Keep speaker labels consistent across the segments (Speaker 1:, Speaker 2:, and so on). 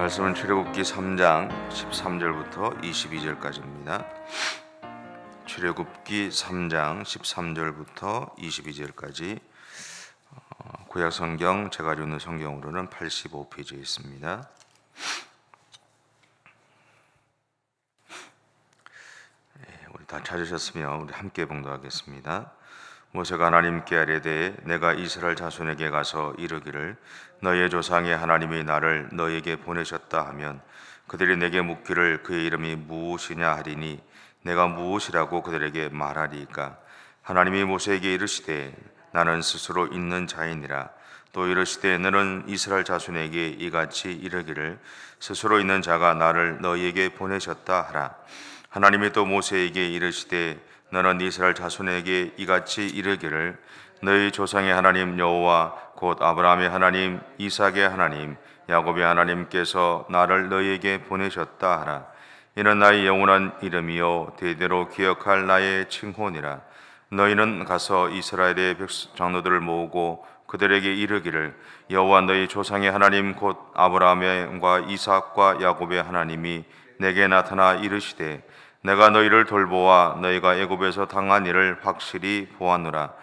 Speaker 1: 말씀은 출애굽기 3장 13절부터 22절까지입니다. 출애굽기 3장 13절부터 22절까지 구약성경 제가 읽는 성경으로는 85페이지에 있습니다. 우리 다 찾으셨으면 우리 함께 봉독하겠습니다. 모세가 하나님께 아뢰되 내가 이스라엘 자손에게 가서 이르기를 너희의 조상의 하나님이 나를 너희에게 보내셨다 하면 그들이 내게 묻기를 그의 이름이 무엇이냐 하리니 내가 무엇이라고 그들에게 말하리이까. 하나님이 모세에게 이르시되 나는 스스로 있는 자이니라. 또 이르시되 너는 이스라엘 자손에게 이같이 이르기를 스스로 있는 자가 나를 너희에게 보내셨다 하라. 하나님이 또 모세에게 이르시되 너는 이스라엘 자손에게 이같이 이르기를 너희 조상의 하나님 여호와 곧 아브라함의 하나님, 이삭의 하나님, 야곱의 하나님께서 나를 너희에게 보내셨다 하라. 이는 나의 영원한 이름이요 대대로 기억할 나의 칭호니라. 너희는 가서 이스라엘의 장로들을 모으고 그들에게 이르기를 여호와 너희 조상의 하나님 곧 아브라함과 이삭과 야곱의 하나님이 내게 나타나 이르시되 내가 너희를 돌보아 너희가 애굽에서 당한 일을 확실히 보았노라.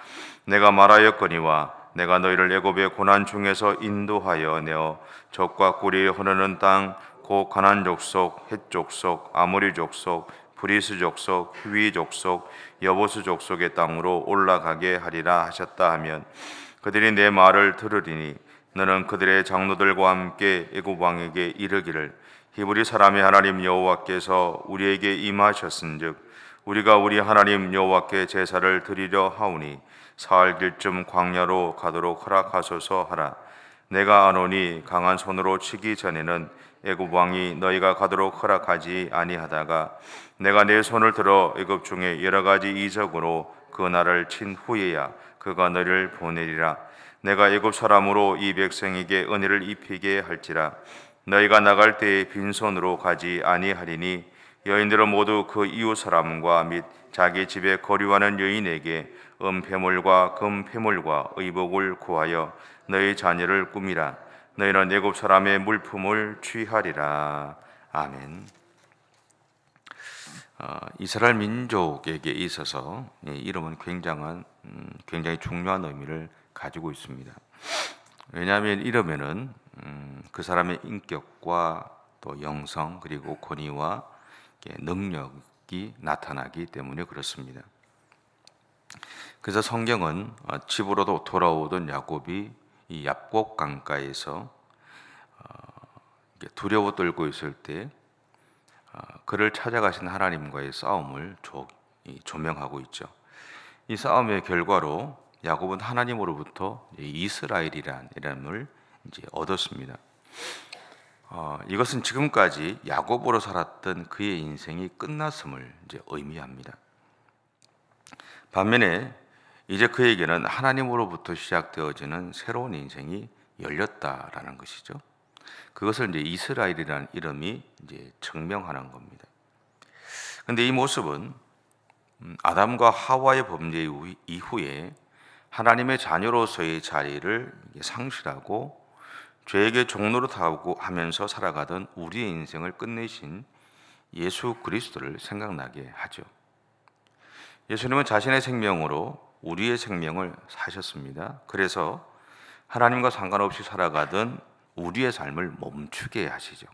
Speaker 1: 내가 말하였거니와 내가 너희를 애굽의 고난 중에서 인도하여 내어 적과 꿀이 흐르는 땅 곧 가나안 족속, 헷 족속, 아모리 족속, 브리스 족속, 히위 족속, 여보스 족속의 땅으로 올라가게 하리라 하셨다 하면 그들이 내 말을 들으리니 너는 그들의 장로들과 함께 애굽 왕에게 이르기를 히브리 사람의 하나님 여호와께서 우리에게 임하셨은즉 우리가 우리 하나님 여호와께 제사를 드리려 하오니 사흘 길쯤 광야로 가도록 허락하소서 하라. 내가 아노니 강한 손으로 치기 전에는 애굽 왕이 너희가 가도록 허락하지 아니하다가 내가 내 손을 들어 애굽 중에 여러 가지 이적으로 그 나라를 친 후에야 그가 너희를 보내리라. 내가 애굽 사람으로 이 백성에게 은혜를 입히게 할지라. 너희가 나갈 때에 빈손으로 가지 아니하리니 여인들은 모두 그 이웃 사람과 및 자기 집에 거류하는 여인에게 은폐물과 금폐물과 의복을 구하여 너희 자녀를 꾸미라. 너희는 애굽 사람의 물품을 취하리라. 아멘. 이스라엘 민족에게 있어서 이름은 굉장히 중요한 의미를 가지고 있습니다. 왜냐하면 이름에는 그 사람의 인격과 또 영성 그리고 권위와 능력이 나타나기 때문에 그렇습니다. 그래서 성경은 집으로도 돌아오던 야곱이 이 얍곡 강가에서 두려워 떨고 있을 때 그를 찾아가신 하나님과의 싸움을 조명하고 있죠. 이 싸움의 결과로 야곱은 하나님으로부터 이스라엘이라는 이름을 이제 얻었습니다. 이것은 지금까지 야곱으로 살았던 그의 인생이 끝났음을 이제 의미합니다. 반면에 이제 그에게는 하나님으로부터 시작되어지는 새로운 인생이 열렸다라는 것이죠. 그것을 이제 이스라엘이라는 이름이 이제 증명하는 겁니다. 그런데 이 모습은 아담과 하와의 범죄 이후에 하나님의 자녀로서의 자리를 상실하고 죄에게 종노릇하고 하면서 살아가던 우리의 인생을 끝내신 예수 그리스도를 생각나게 하죠. 예수님은 자신의 생명으로 우리의 생명을 사셨습니다. 그래서 하나님과 상관없이 살아가던 우리의 삶을 멈추게 하시죠.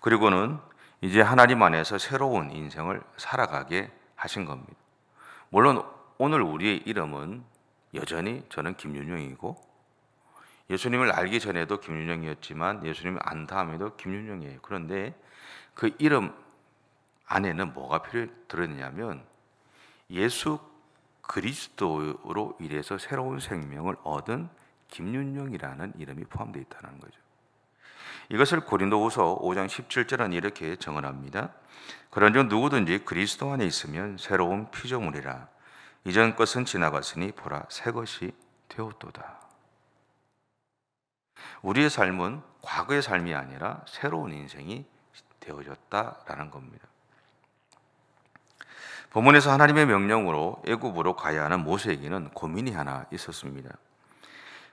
Speaker 1: 그리고는 이제 하나님 안에서 새로운 인생을 살아가게 하신 겁니다. 물론 오늘 우리의 이름은 여전히 저는 김윤영이고 예수님을 알기 전에도 김윤영이었지만 예수님을 안 다음에도 김윤영이에요. 그런데 그 이름 안에는 뭐가 들어있냐면 예수 그리스도로 인해서 새로운 생명을 얻은 김윤영이라는 이름이 포함되어 있다는 거죠. 이것을 고린도후서 5장 17절은 이렇게 정언합니다. 그런즉 누구든지 그리스도 안에 있으면 새로운 피조물이라. 이전 것은 지나갔으니 보라 새 것이 되었도다. 우리의 삶은 과거의 삶이 아니라 새로운 인생이 되어졌다라는 겁니다. 본문에서 하나님의 명령으로 애굽으로 가야 하는 모세에게는 고민이 하나 있었습니다.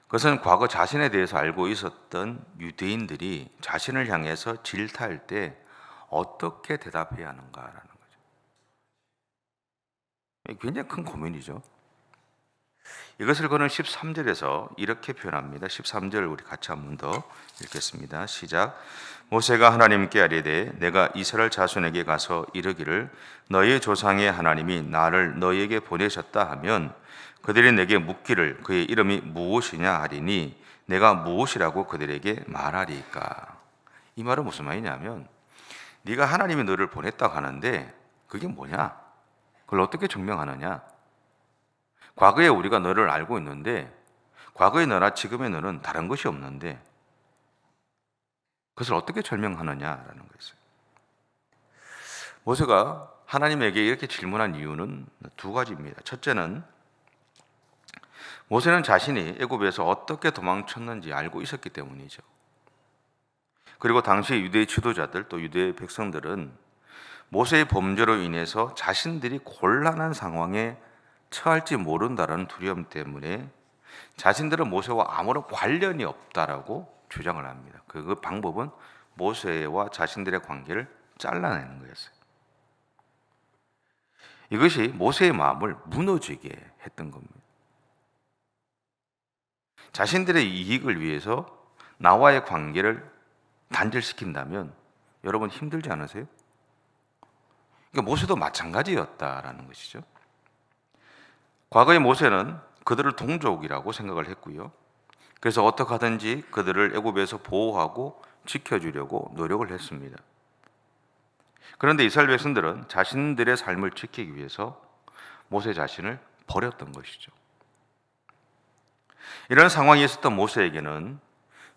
Speaker 1: 그것은 과거 자신에 대해서 알고 있었던 유대인들이 자신을 향해서 질타할 때 어떻게 대답해야 하는가라는 거죠. 굉장히 큰 고민이죠. 이것을 그는 13절에서 이렇게 표현합니다. 13절 우리 같이 한 번 더 읽겠습니다. 시작. 모세가 하나님께 아뢰되 내가 이스라엘 자손에게 가서 이르기를 너희 조상의 하나님이 나를 너희에게 보내셨다 하면 그들이 내게 묻기를 그의 이름이 무엇이냐 하리니 내가 무엇이라고 그들에게 말하리까. 이 말은 무슨 말이냐면 네가 하나님이 너를 보냈다고 하는데 그게 뭐냐? 그걸 어떻게 증명하느냐? 과거에 우리가 너를 알고 있는데 과거의 너나 지금의 너는 다른 것이 없는데 그것을 어떻게 설명하느냐라는 거였어요. 모세가 하나님에게 이렇게 질문한 이유는 두 가지입니다. 첫째는 모세는 자신이 애굽에서 어떻게 도망쳤는지 알고 있었기 때문이죠. 그리고 당시 유대 지도자들 또 유대 백성들은 모세의 범죄로 인해서 자신들이 곤란한 상황에 처할지 모른다라는 두려움 때문에 자신들은 모세와 아무런 관련이 없다라고 주장을 합니다. 그 방법은 모세와 자신들의 관계를 잘라내는 거였어요. 이것이 모세의 마음을 무너지게 했던 겁니다. 자신들의 이익을 위해서 나와의 관계를 단절시킨다면 여러분 힘들지 않으세요? 그러니까 모세도 마찬가지였다라는 것이죠. 과거의 모세는 그들을 동족이라고 생각을 했고요. 그래서 어떻게 하든지 그들을 애굽에서 보호하고 지켜주려고 노력을 했습니다. 그런데 이스라엘 백성들은 자신들의 삶을 지키기 위해서 모세 자신을 버렸던 것이죠. 이런 상황이 있었던 모세에게는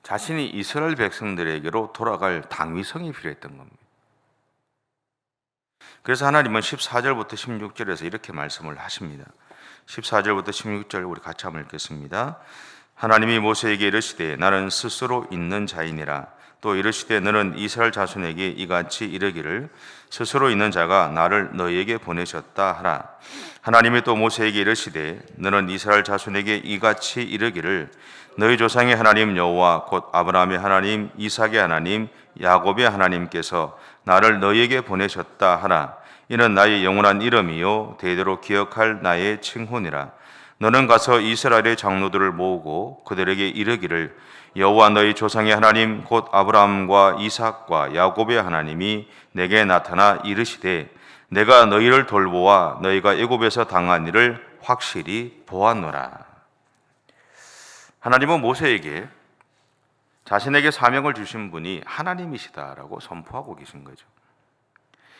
Speaker 1: 자신이 이스라엘 백성들에게로 돌아갈 당위성이 필요했던 겁니다. 그래서 하나님은 14절부터 16절에서 이렇게 말씀을 하십니다. 14절부터 16절 우리 같이 한번 읽겠습니다. 하나님이 모세에게 이르시되 나는 스스로 있는 자이니라. 또 이르시되 너는 이스라엘 자손에게 이같이 이르기를 스스로 있는 자가 나를 너희에게 보내셨다 하라. 하나님이 또 모세에게 이르시되 너는 이스라엘 자손에게 이같이 이르기를 너희 조상의 하나님 여호와 곧 아브라함의 하나님 이삭의 하나님 야곱의 하나님께서 나를 너희에게 보내셨다 하라. 이는 나의 영원한 이름이요 대대로 기억할 나의 칭훈이라. 너는 가서 이스라엘의 장로들을 모으고 그들에게 이르기를 여호와 너희 조상의 하나님 곧 아브라함과 이삭과 야곱의 하나님이 내게 나타나 이르시되 내가 너희를 돌보아 너희가 애굽에서 당한 일을 확실히 보았노라. 하나님은 모세에게 자신에게 사명을 주신 분이 하나님이시다라고 선포하고 계신 거죠.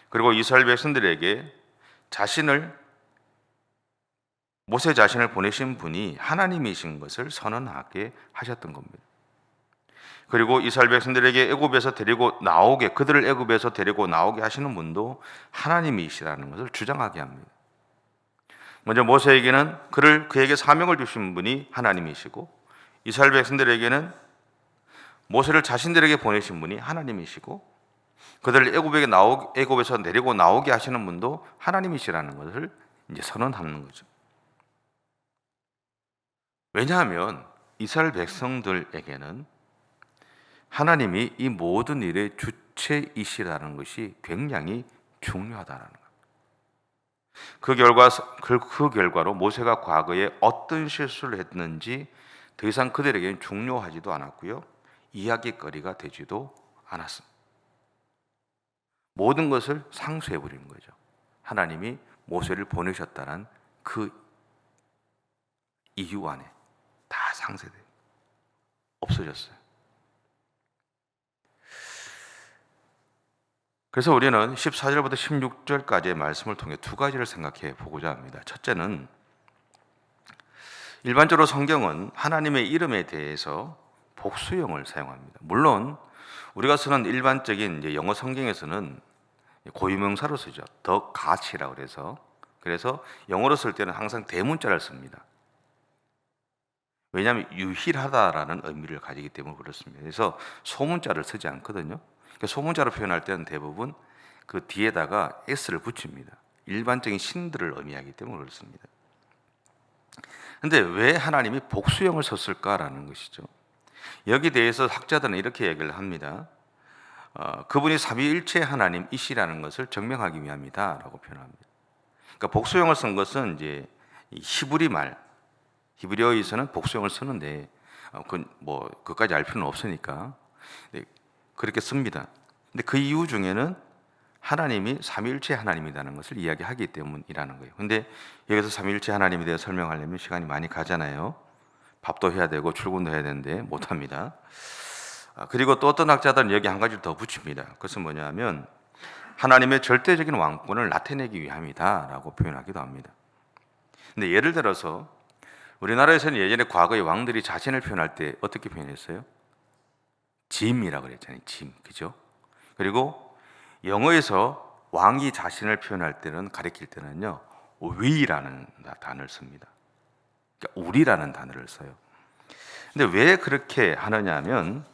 Speaker 1: 그리고 이스라엘 백성들에게 모세 자신을 보내신 분이 하나님이신 것을 선언하게 하셨던 겁니다. 그리고 이스라엘 백성들에게 그들을 애굽에서 데리고 나오게 하시는 분도 하나님이시라는 것을 주장하게 합니다. 먼저 모세에게는 그에게 사명을 주신 분이 하나님이시고 이스라엘 백성들에게는 모세를 자신들에게 보내신 분이 하나님이시고 그들을 애굽에서 내리고 나오게 하시는 분도 하나님이시라는 것을 이제 선언하는 거죠. 왜냐하면 이스라엘 백성들에게는 하나님이 이 모든 일의 주체이시라는 것이 굉장히 중요하다는 거예요. 그 결과로 모세가 과거에 어떤 실수를 했는지 더 이상 그들에게는 중요하지도 않았고요. 이야기거리가 되지도 않았습니다. 모든 것을 상쇄해버리는 거죠. 하나님이 모세를 보내셨다는 그 이유 안에 다 상쇄돼요. 없어졌어요. 그래서 우리는 14절부터 16절까지의 말씀을 통해 두 가지를 생각해 보고자 합니다. 첫째는 일반적으로 성경은 하나님의 이름에 대해서 복수형을 사용합니다. 물론 우리가 쓰는 일반적인 영어 성경에서는 고유명사로 쓰죠. The God이라고 그래서 영어로 쓸 때는 항상 대문자를 씁니다. 왜냐하면 유일하다라는 의미를 가지기 때문에 그렇습니다. 그래서 소문자를 쓰지 않거든요. 소문자로 표현할 때는 대부분 그 뒤에다가 s를 붙입니다. 일반적인 신들을 의미하기 때문에 그렇습니다. 근데 왜 하나님이 복수형을 썼을까라는 것이죠. 여기 대해서 학자들은 이렇게 얘기를 합니다. 그분이 삼위일체 하나님이시라는 것을 증명하기 위함이다라고 표현합니다. 그러니까 복수형을 쓴 것은 이제 히브리 말, 히브리어에서는 복수형을 쓰는데 그까지 알 필요는 없으니까 그렇게 씁니다. 근데 그 이유 중에는 하나님이 삼위일체 하나님이라는 것을 이야기하기 때문이라는 거예요. 근데 여기서 삼위일체 하나님에 대해 설명하려면 시간이 많이 가잖아요. 밥도 해야 되고 출근도 해야 되는데 못합니다. 그리고 또 어떤 학자들은 여기 한 가지를 더 붙입니다. 그것은 뭐냐면 하나님의 절대적인 왕권을 나타내기 위함이다라고 표현하기도 합니다. 근데 예를 들어서 우리나라에서는 예전에 과거의 왕들이 자신을 표현할 때 어떻게 표현했어요? 짐이라고 그랬잖아요. 짐, 그죠? 그리고 영어에서 왕이 자신을 표현할 때는 가리킬 때는요, we라는 단어를 씁니다. 그러니까 우리라는 단어를 써요. 근데 왜 그렇게 하느냐면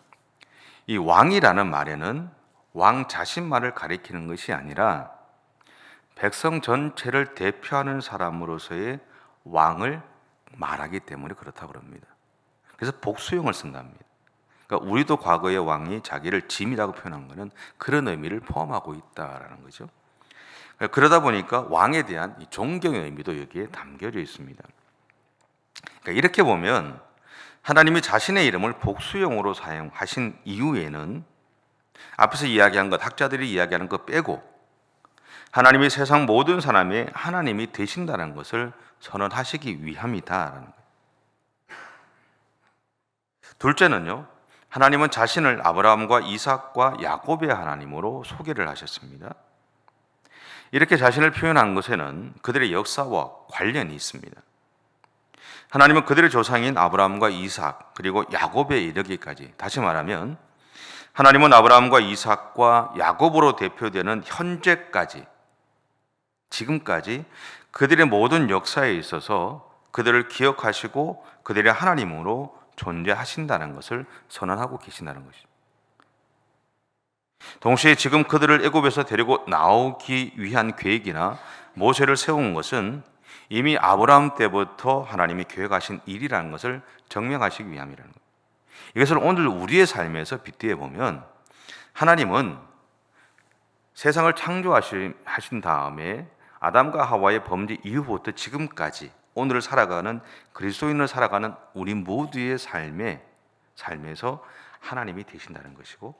Speaker 1: 이 왕이라는 말에는 왕 자신만을 가리키는 것이 아니라 백성 전체를 대표하는 사람으로서의 왕을 말하기 때문에 그렇다고 합니다. 그래서 복수형을 쓴답니다. 그러니까 우리도 과거의 왕이 자기를 짐이라고 표현한 것은 그런 의미를 포함하고 있다라는 거죠. 그러다 보니까 왕에 대한 존경의 의미도 여기에 담겨져 있습니다. 그러니까 이렇게 보면 하나님이 자신의 이름을 복수형으로 사용하신 이유에는 앞에서 이야기한 것, 학자들이 이야기하는 것 빼고 하나님이 세상 모든 사람의 하나님이 되신다는 것을 선언하시기 위함이다라는 거예요. 둘째는요, 하나님은 자신을 아브라함과 이삭과 야곱의 하나님으로 소개를 하셨습니다. 이렇게 자신을 표현한 것에는 그들의 역사와 관련이 있습니다. 하나님은 그들의 조상인 아브라함과 이삭 그리고 야곱에 이르기까지, 다시 말하면 하나님은 아브라함과 이삭과 야곱으로 대표되는 현재까지, 지금까지 그들의 모든 역사에 있어서 그들을 기억하시고 그들의 하나님으로 존재하신다는 것을 선언하고 계신다는 것이죠. 동시에 지금 그들을 애굽에서 데리고 나오기 위한 계획이나 모세를 세운 것은 이미 아브라함 때부터 하나님이 계획하신 일이라는 것을 증명하시기 위함이라는 거예요. 이것을 오늘 우리의 삶에서 빗대어 보면 하나님은 세상을 창조하신 다음에 아담과 하와의 범죄 이후부터 지금까지 오늘을 살아가는 그리스도인을 살아가는 우리 모두의 삶에서 하나님이 되신다는 것이고,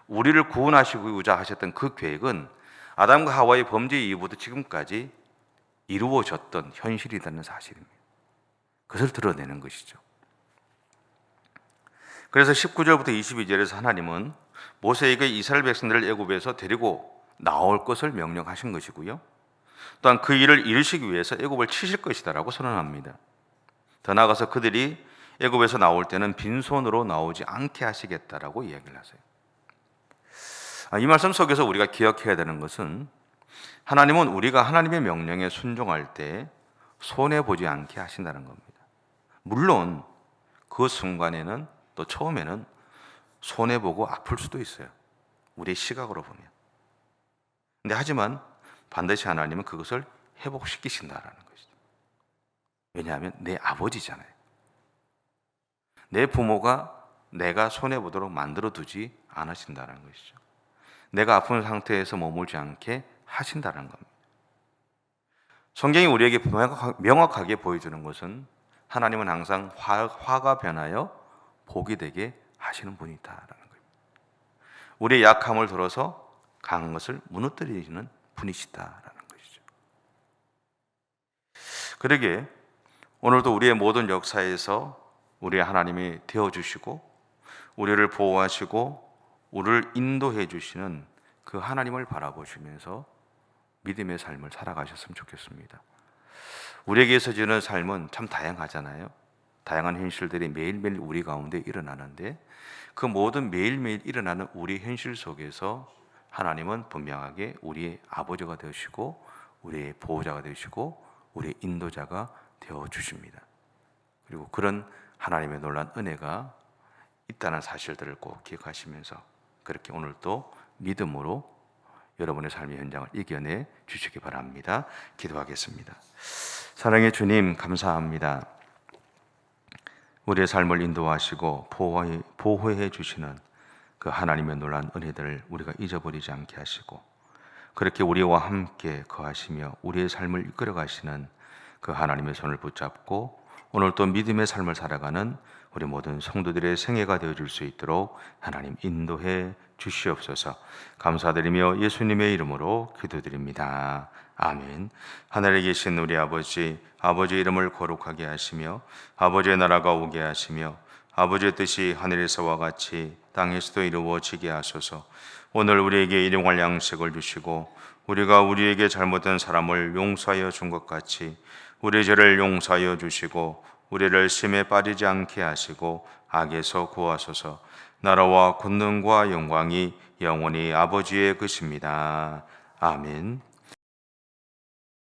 Speaker 1: 우리를 구원하시고자 하셨던 그 계획은 아담과 하와의 범죄 이후부터 지금까지 이루어졌던 현실이라는 사실입니다. 그것을 드러내는 것이죠. 그래서 19절부터 22절에서 하나님은 모세에게 이스라엘 백성들을 애굽에서 데리고 나올 것을 명령하신 것이고요, 또한 그 일을 이루시기 위해서 애굽을 치실 것이다라고 선언합니다. 더 나아가서 그들이 애굽에서 나올 때는 빈손으로 나오지 않게 하시겠다라고 이야기를 하세요. 이 말씀 속에서 우리가 기억해야 되는 것은 하나님은 우리가 하나님의 명령에 순종할 때 손해보지 않게 하신다는 겁니다. 물론 그 순간에는, 또 처음에는 손해보고 아플 수도 있어요, 우리의 시각으로 보면. 근데 하지만 반드시 하나님은 그것을 회복시키신다라는 것이죠. 왜냐하면 내 아버지잖아요. 내 부모가 내가 손해보도록 만들어두지 않으신다는 것이죠. 내가 아픈 상태에서 머물지 않게 하신다는 겁니다. 성경이 우리에게 명확하게 보여주는 것은 하나님은 항상 화가 변하여 복이 되게 하시는 분이다라는 거예요. 우리의 약함을 들어서 강한 것을 무너뜨리시는 분이시다라는 것이죠. 그러기에 오늘도 우리의 모든 역사에서 우리의 하나님이 되어주시고 우리를 보호하시고 우리를 인도해 주시는 그 하나님을 바라보시면서 믿음의 삶을 살아가셨으면 좋겠습니다. 우리에게 있어지는 삶은 참 다양하잖아요. 다양한 현실들이 매일매일 우리 가운데 일어나는데 그 모든 매일매일 일어나는 우리 현실 속에서 하나님은 분명하게 우리의 아버지가 되시고 우리의 보호자가 되시고 우리의 인도자가 되어주십니다. 그리고 그런 하나님의 놀라운 은혜가 있다는 사실들을 꼭 기억하시면서 그렇게 오늘도 믿음으로 여러분의 삶의 현장을 이겨내 주시기 바랍니다. 기도하겠습니다. 사랑의 주님, 감사합니다. 우리의 삶을 인도하시고 보호해 주시는 그 하나님의 놀라운 은혜들을 우리가 잊어버리지 않게 하시고, 그렇게 우리와 함께 거하시며 우리의 삶을 이끌어 가시는 그 하나님의 손을 붙잡고 오늘 또 믿음의 삶을 살아가는 우리 모든 성도들의 생애가 되어줄 수 있도록 하나님 인도해 주시옵소서. 감사드리며 예수님의 이름으로 기도드립니다. 아멘. 하늘에 계신 우리 아버지, 아버지의 이름을 거룩하게 하시며 아버지의 나라가 오게 하시며 아버지의 뜻이 하늘에서와 같이 땅에서도 이루어지게 하소서. 오늘 우리에게 일용할 양식을 주시고 우리가 우리에게 잘못된 사람을 용서하여 준 것 같이 우리 죄를 용서하여 주시고 우리를 심에 빠지지 않게 하시고 악에서 구하소서. 나라와 권능과 영광이 영원히 아버지의 것입니다. 아멘.